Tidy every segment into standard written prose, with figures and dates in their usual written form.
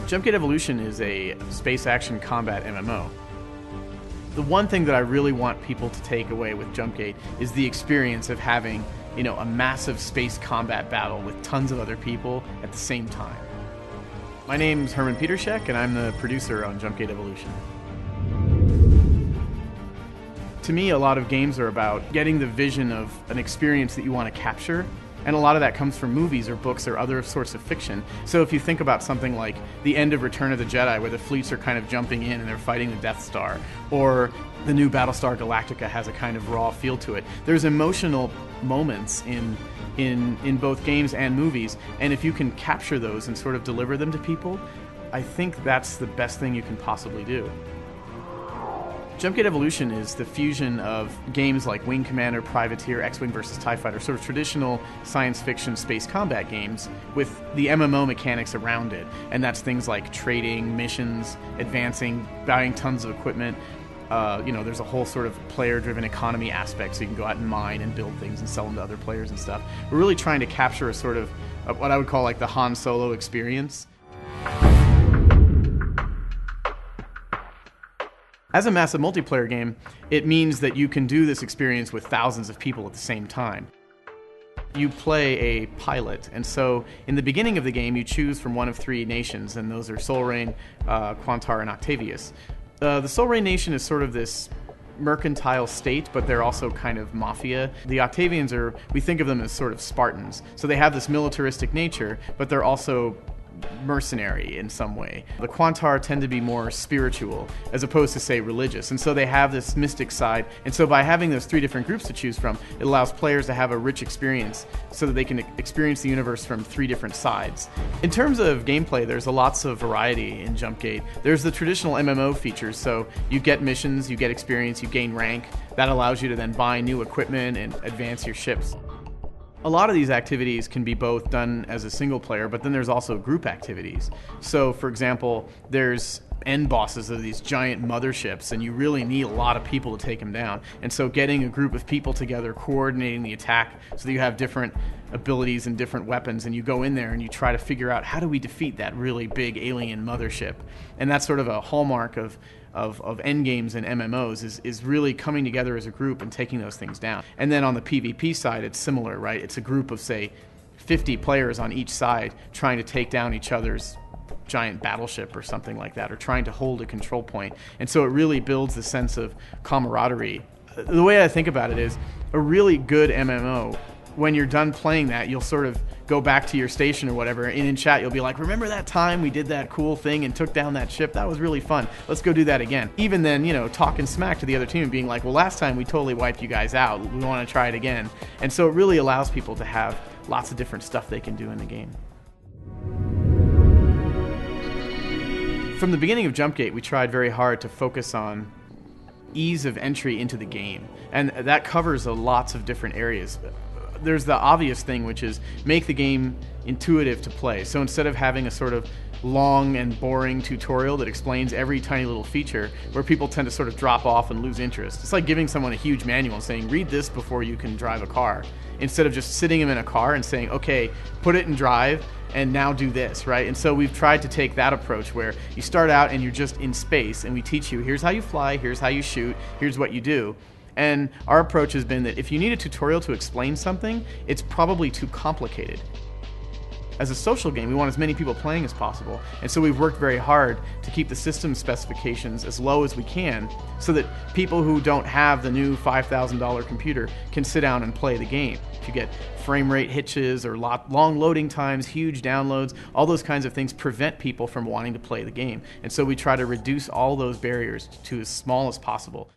Jumpgate Evolution is a space action combat MMO. The one thing that I really want people to take away with Jumpgate is the experience of having, a massive space combat battle with tons of other people at the same time. My name's Herman Petershek, and I'm the producer on Jumpgate Evolution. To me, a lot of games are about getting the vision of an experience that you want to capture, and a lot of that comes from movies or books or other sorts of fiction. So if you think about something like the end of Return of the Jedi, where the fleets are kind of jumping in and they're fighting the Death Star, or the new Battlestar Galactica has a kind of raw feel to it. There's emotional moments in both games and movies, and if you can capture those and sort of deliver them to people, I think that's the best thing you can possibly do. Jumpgate Evolution is the fusion of games like Wing Commander, Privateer, X-Wing vs. TIE Fighter, sort of traditional science fiction space combat games with the MMO mechanics around it. And that's things like trading, missions, advancing, buying tons of equipment. There's a whole sort of player-driven economy aspect, so you can go out and mine and build things and sell them to other players and stuff. We're really trying to capture a sort of what I would call like the Han Solo experience. As a massive multiplayer game, it means that you can do this experience with thousands of people at the same time. You play a pilot, and so in the beginning of the game you choose from one of three nations, and those are Solrain, Quantar, and Octavius. The Solrain nation is sort of this mercantile state, but they're also kind of mafia. The Octavians we think of them as sort of Spartans. So they have this militaristic nature, but they're also mercenary in some way. The Quantar tend to be more spiritual as opposed to, say, religious, and so they have this mystic side, and so by having those three different groups to choose from, it allows players to have a rich experience so that they can experience the universe from three different sides. In terms of gameplay, there's lots of variety in Jumpgate. There's the traditional MMO features, so you get missions, you get experience, you gain rank. That allows you to then buy new equipment and advance your ships. A lot of these activities can be both done as a single player, but then there's also group activities. So, for example, there's end bosses of these giant motherships, and you really need a lot of people to take them down. And so getting a group of people together, coordinating the attack so that you have different abilities and different weapons, and you go in there and you try to figure out how do we defeat that really big alien mothership. And that's sort of a hallmark of endgames and MMOs is really coming together as a group and taking those things down. And then on the PvP side, it's similar, right? It's a group of, say, 50 players on each side trying to take down each other's giant battleship or something like that, or trying to hold a control point. And so it really builds the sense of camaraderie. The way I think about it is a really good MMO, when you're done playing that, you'll sort of go back to your station or whatever, and in chat you'll be like, remember that time we did that cool thing and took down that ship? That was really fun. Let's go do that again. Even then, talking smack to the other team and being like, well, last time we totally wiped you guys out. We want to try it again. And so it really allows people to have lots of different stuff they can do in the game. From the beginning of Jumpgate, we tried very hard to focus on ease of entry into the game, and that covers lots of different areas. There's the obvious thing, which is make the game intuitive to play. So instead of having a sort of long and boring tutorial that explains every tiny little feature, where people tend to sort of drop off and lose interest. It's like giving someone a huge manual and saying, read this before you can drive a car, instead of just sitting them in a car and saying, okay, put it in drive, and now do this, right? And so we've tried to take that approach where you start out and you're just in space, and we teach you, here's how you fly, here's how you shoot, here's what you do. And our approach has been that if you need a tutorial to explain something, it's probably too complicated. As a social game, we want as many people playing as possible, and so we've worked very hard to keep the system specifications as low as we can so that people who don't have the new $5,000 computer can sit down and play the game. If you get frame rate hitches or long loading times, huge downloads, all those kinds of things prevent people from wanting to play the game. And so we try to reduce all those barriers to as small as possible.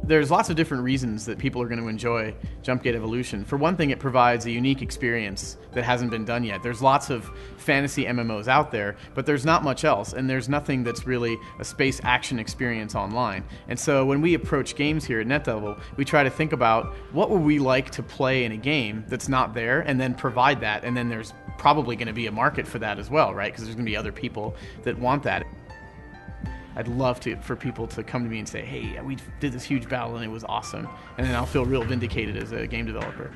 There's lots of different reasons that people are going to enjoy Jumpgate Evolution. For one thing, it provides a unique experience that hasn't been done yet. There's lots of fantasy MMOs out there, but there's not much else, and there's nothing that's really a space action experience online. And so when we approach games here at NetDevil, we try to think about what would we like to play in a game that's not there, and then provide that, and then there's probably going to be a market for that as well, right? Because there's going to be other people that want that. I'd love for people to come to me and say, hey, we did this huge battle and it was awesome. And then I'll feel real vindicated as a game developer.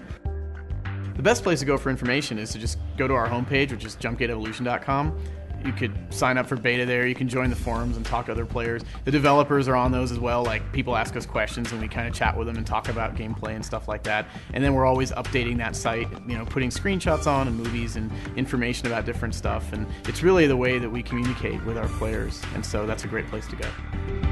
The best place to go for information is to just go to our homepage, which is jumpgateevolution.com. You could sign up for beta there. You can join the forums and talk to other players. The developers are on those as well. Like, people ask us questions and we kind of chat with them and talk about gameplay and stuff like that. And then we're always updating that site, putting screenshots on and movies and information about different stuff. And it's really the way that we communicate with our players. And so that's a great place to go.